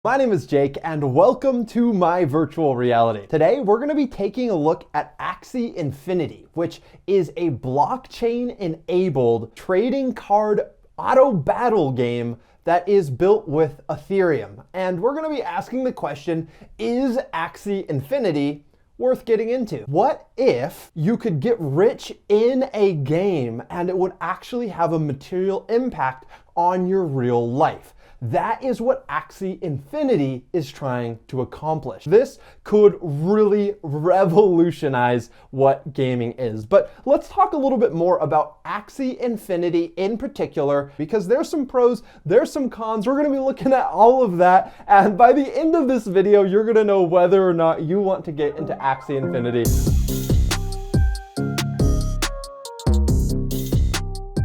My name is Jake and welcome to my virtual reality. Today we're going to be taking a look at Axie Infinity, which is a blockchain-enabled trading card auto battle game that is built with Ethereum. And we're going to be asking the question, is Axie Infinity worth getting into? What if you could get rich in a game and it would actually have a material impact on your real life? That is what Axie Infinity is trying to accomplish. This could really revolutionize what gaming is. But let's talk a little bit more about Axie Infinity in particular, because there's some pros, there's some cons. We're gonna be looking at all of that. And by the end of this video, you're gonna know whether or not you want to get into Axie Infinity.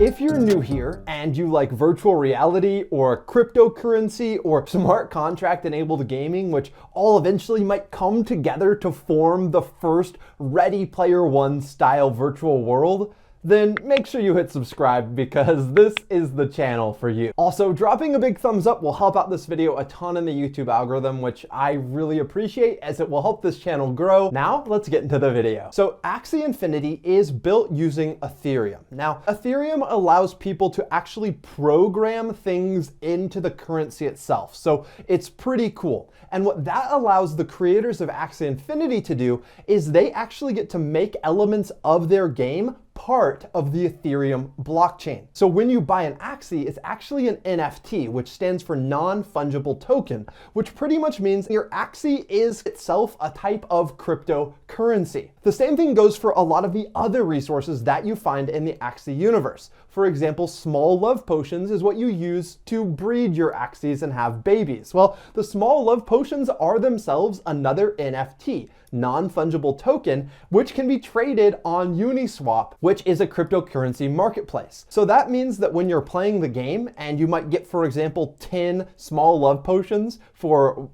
If you're new here and you like virtual reality or cryptocurrency or smart contract enabled gaming, which all eventually might come together to form the first Ready Player One style virtual world, then make sure you hit subscribe because this is the channel for you. Also, dropping a big thumbs up will help out this video a ton in the YouTube algorithm, which I really appreciate as it will help this channel grow. Now, let's get into the video. So Axie Infinity is built using Ethereum. Now, Ethereum allows people to actually program things into the currency itself. So it's pretty cool. And what that allows the creators of Axie Infinity to do is they actually get to make elements of their game part of the Ethereum blockchain. So when you buy an Axie, it's actually an NFT, which stands for Non-Fungible Token, which pretty much means your Axie is itself a type of cryptocurrency. The same thing goes for a lot of the other resources that you find in the Axie universe. For example, small love potions is what you use to breed your Axies and have babies. Well, the small love potions are themselves another NFT, non-fungible token, which can be traded on Uniswap, which is a cryptocurrency marketplace. So that means that when you're playing the game and you might get, for example, 10 small love potions for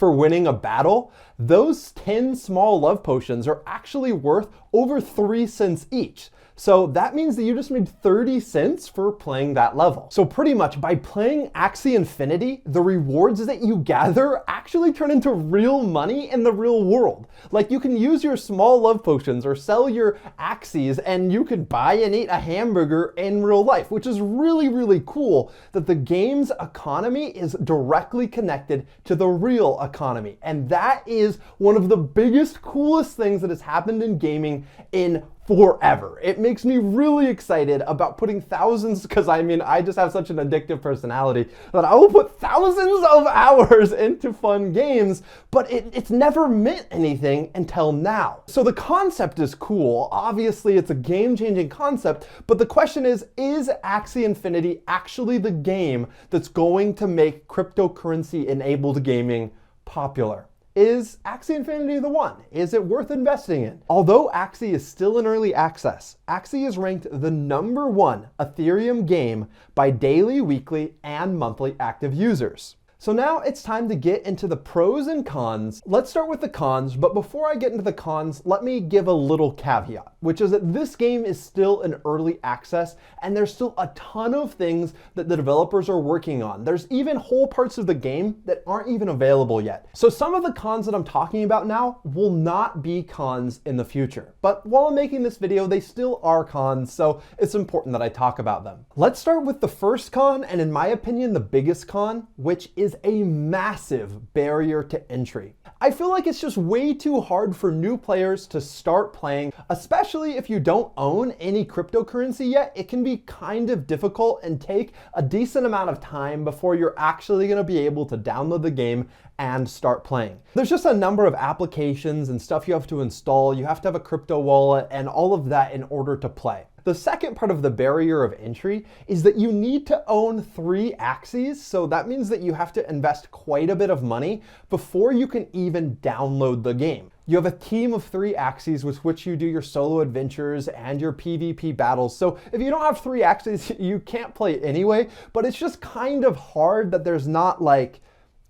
winning a battle, those 10 small love potions are actually worth over 3 cents each. So that means that you just made 30 cents for playing that level. So pretty much by playing Axie Infinity, the rewards that you gather actually turn into real money in the real world. Like you can use your small love potions or sell your Axies and you could buy and eat a hamburger in real life, which is really, really cool that the game's economy is directly connected to the real economy. And that is one of the biggest, coolest things that has happened in gaming in forever. It makes me really excited about putting thousands, because I just have such an addictive personality that I will put thousands of hours into fun games, but it's never meant anything until now. So the concept is cool. Obviously, it's a game-changing concept, but the question is Axie Infinity actually the game that's going to make cryptocurrency-enabled gaming popular? Is Axie Infinity the one? Is it worth investing in? Although Axie is still in early access, Axie is ranked the #1 Ethereum game by daily, weekly, and monthly active users. So now it's time to get into the pros and cons. Let's start with the cons, but before I get into the cons, let me give a little caveat, which is that this game is still in early access and there's still a ton of things that the developers are working on. There's even whole parts of the game that aren't even available yet. So some of the cons that I'm talking about now will not be cons in the future. But while I'm making this video, they still are cons, so it's important that I talk about them. Let's start with the first con, and in my opinion, the biggest con, which is a massive barrier to entry. I feel like it's just way too hard for new players to start playing, especially if you don't own any cryptocurrency yet. It can be kind of difficult and take a decent amount of time before you're actually going to be able to download the game and start playing. There's just a number of applications and stuff you have to install. You have to have a crypto wallet and all of that in order to play. The second part of the barrier of entry is that you need to own 3 Axies, so that means that you have to invest quite a bit of money before you can even download the game. You have a team of 3 Axies with which you do your solo adventures and your PvP battles. So if you don't have 3 Axies, you can't play anyway, but it's just kind of hard that there's not like,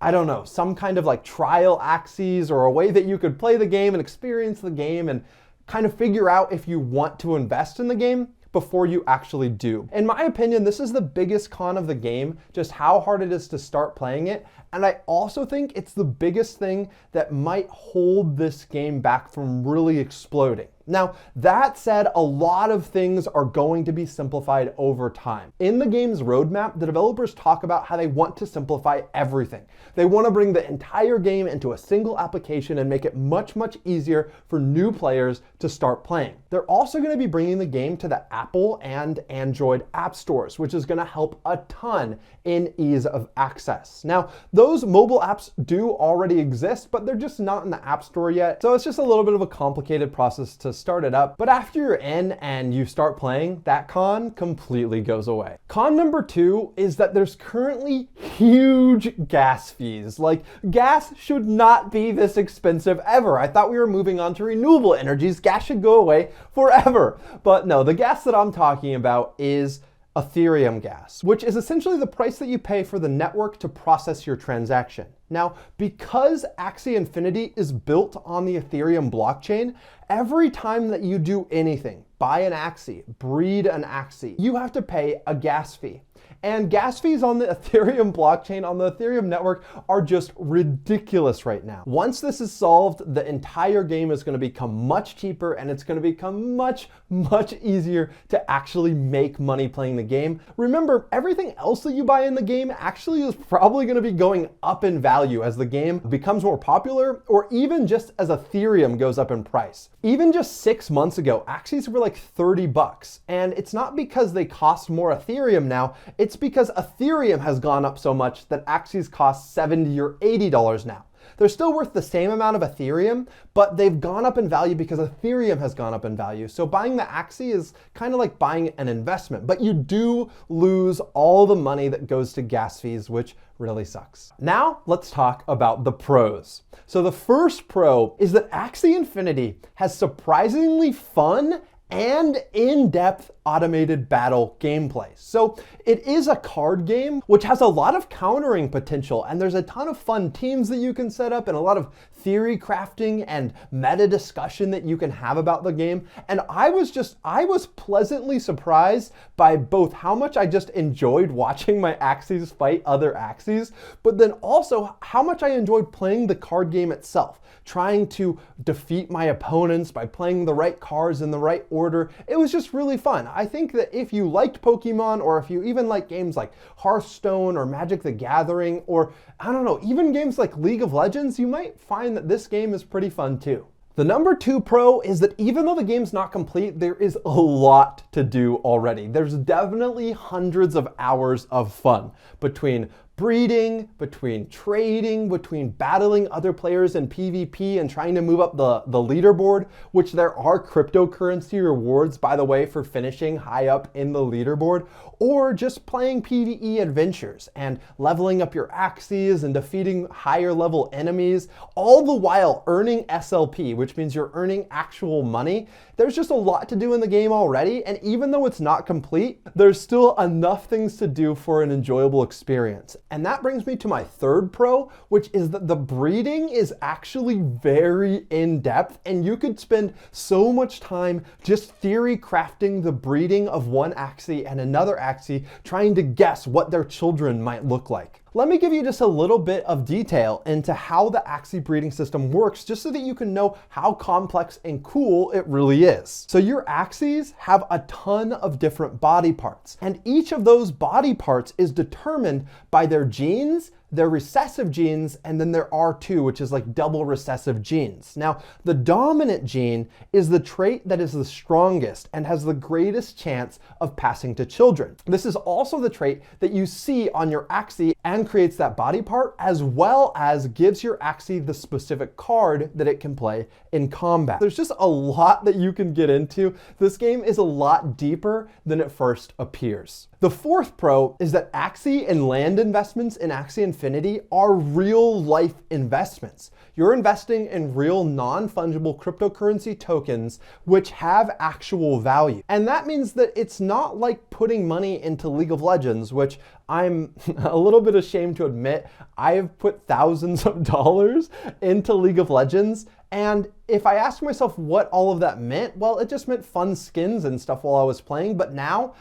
I don't know, some kind of like trial Axies or a way that you could play the game and experience the game and kind of figure out if you want to invest in the game before you actually do. In my opinion, this is the biggest con of the game, just how hard it is to start playing it And I also think it's the biggest thing that might hold this game back from really exploding. Now, that said, a lot of things are going to be simplified over time. In the game's roadmap, the developers talk about how they want to simplify everything. They want to bring the entire game into a single application and make it much, much easier for new players to start playing. They're also going to be bringing the game to the Apple and Android app stores, which is going to help a ton in ease of access. Now, those mobile apps do already exist, but they're just not in the App Store yet. So it's just a little bit of a complicated process to start it up. But after you're in and you start playing, that con completely goes away. Con number 2 is that there's currently huge gas fees. Like, gas should not be this expensive ever. I thought we were moving on to renewable energies. Gas should go away forever. But no, the gas that I'm talking about is Ethereum gas, which is essentially the price that you pay for the network to process your transaction. Now, because Axie Infinity is built on the Ethereum blockchain, every time that you do anything, buy an Axie, breed an Axie, you have to pay a gas fee. And gas fees on the Ethereum blockchain, on the Ethereum network, are just ridiculous right now. Once this is solved, the entire game is going to become much cheaper, and it's going to become much, much easier to actually make money playing the game. Remember, everything else that you buy in the game actually is probably going to be going up in value as the game becomes more popular, or even just as Ethereum goes up in price. Even just 6 months ago, Axies were like 30 bucks. And it's not because they cost more Ethereum now, it's because Ethereum has gone up so much that Axies cost $70 or $80 now. They're still worth the same amount of Ethereum, but they've gone up in value because Ethereum has gone up in value. So buying the Axie is kind of like buying an investment, but you do lose all the money that goes to gas fees, which really sucks. Now let's talk about the pros. So the first pro is that Axie Infinity has surprisingly fun and in-depth automated battle gameplay. So it is a card game, which has a lot of countering potential, and there's a ton of fun teams that you can set up and a lot of theory crafting and meta discussion that you can have about the game. And I was pleasantly surprised by both how much I just enjoyed watching my Axies fight other Axies, but then also how much I enjoyed playing the card game itself, trying to defeat my opponents by playing the right cards in the right order. It was just really fun. I think that if you liked Pokemon, or if you even like games like Hearthstone or Magic the Gathering, or I don't know, even games like League of Legends, you might find that this game is pretty fun too. The number 2 pro is that even though the game's not complete, there is a lot to do already. There's definitely hundreds of hours of fun between breeding, between trading, between battling other players in PvP and trying to move up the leaderboard, which there are cryptocurrency rewards, by the way, for finishing high up in the leaderboard, or just playing PvE adventures and leveling up your Axies and defeating higher level enemies, all the while earning SLP, which means you're earning actual money. There's just a lot to do in the game already, and even though it's not complete, there's still enough things to do for an enjoyable experience. And that brings me to my third pro, which is that the breeding is actually very in-depth, and you could spend so much time just theory crafting the breeding of one Axie and another Axie, trying to guess what their children might look like. Let me give you just a little bit of detail into how the Axie breeding system works, just so that you can know how complex and cool it really is. So your Axies have a ton of different body parts, and each of those body parts is determined by their genes, their recessive genes, and then their R2, which is like double recessive genes. Now, the dominant gene is the trait that is the strongest and has the greatest chance of passing to children. This is also the trait that you see on your Axie and creates that body part, as well as gives your Axie the specific card that it can play in combat. There's just a lot that you can get into. This game is a lot deeper than it first appears. The fourth pro is that Axie and land investments in Axie Infinity are real life investments. You're investing in real non-fungible cryptocurrency tokens which have actual value. And that means that it's not like putting money into League of Legends, which I'm a little bit ashamed to admit, I have put thousands of dollars into League of Legends. And if I asked myself what all of that meant, well, it just meant fun skins and stuff while I was playing. But now,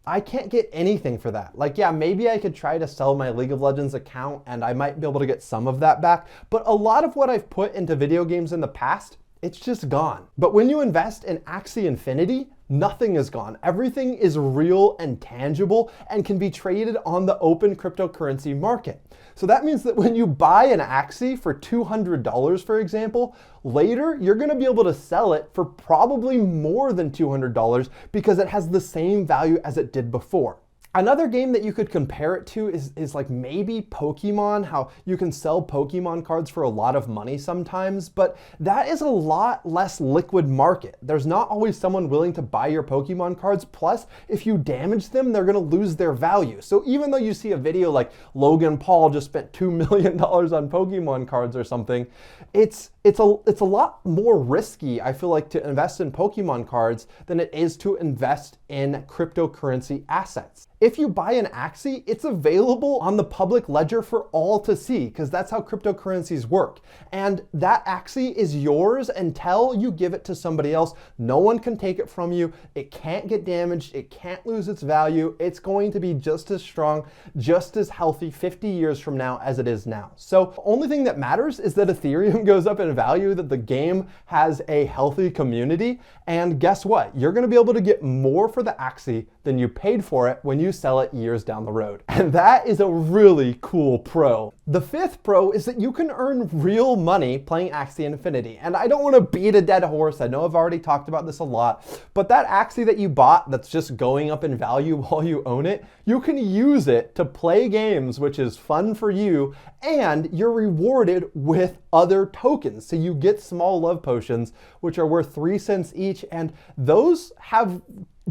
I can't get anything for that. Like, yeah, maybe I could try to sell my League of Legends account and I might be able to get some of that back, but a lot of what I've put into video games in the past, it's just gone. But when you invest in Axie Infinity, nothing is gone. Everything is real and tangible and can be traded on the open cryptocurrency market. So that means that when you buy an Axie for $200, for example, later you're gonna be able to sell it for probably more than $200 because it has the same value as it did before. Another game that you could compare it to is like maybe Pokemon, how you can sell Pokemon cards for a lot of money sometimes, but that is a lot less liquid market. There's not always someone willing to buy your Pokemon cards, plus if you damage them, they're gonna lose their value. So even though you see a video like Logan Paul just spent $2 million on Pokemon cards or something, it's a lot more risky, I feel like, to invest in Pokemon cards than it is to invest in cryptocurrency assets. If you buy an Axie, it's available on the public ledger for all to see, because that's how cryptocurrencies work. And that Axie is yours until you give it to somebody else. No one can take it from you. It can't get damaged. It can't lose its value. It's going to be just as strong, just as healthy 50 years from now as it is now. So the only thing that matters is that Ethereum goes up in value, that the game has a healthy community, and guess what? You're gonna be able to get more for the Axie than you paid for it when you sell it years down the road. And that is a really cool pro. The fifth pro is that you can earn real money playing Axie Infinity. And I don't want to beat a dead horse. I know I've already talked about this a lot, but that Axie that you bought that's just going up in value while you own it, you can use it to play games, which is fun for you, and you're rewarded with other tokens. So you get small love potions, which are worth 3 cents each, and those have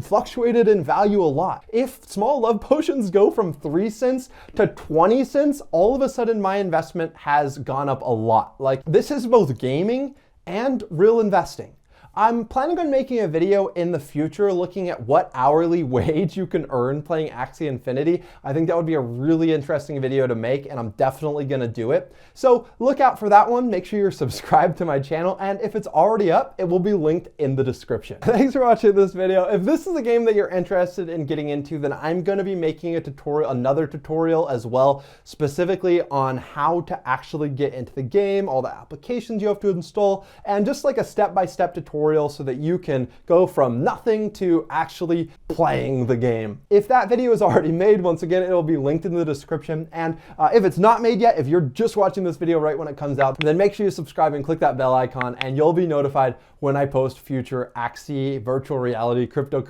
fluctuated in value a lot. If small love potions go from 3 cents to 20 cents, all of a sudden my investment has gone up a lot. Like, this is both gaming and real investing. I'm planning on making a video in the future looking at what hourly wage you can earn playing Axie Infinity. I think that would be a really interesting video to make, and I'm definitely gonna do it. So look out for that one. Make sure you're subscribed to my channel, and if it's already up, it will be linked in the description. Thanks for watching this video. If this is a game that you're interested in getting into, then I'm gonna be making a tutorial, another tutorial as well, specifically on how to actually get into the game, all the applications you have to install, and just like a step-by-step tutorial so that you can go from nothing to actually playing the game. If that video is already made, once again, it'll be linked in the description. And if it's not made yet, if you're just watching this video right when it comes out, then make sure you subscribe and click that bell icon, and you'll be notified when I post future Axie virtual reality cryptocurrency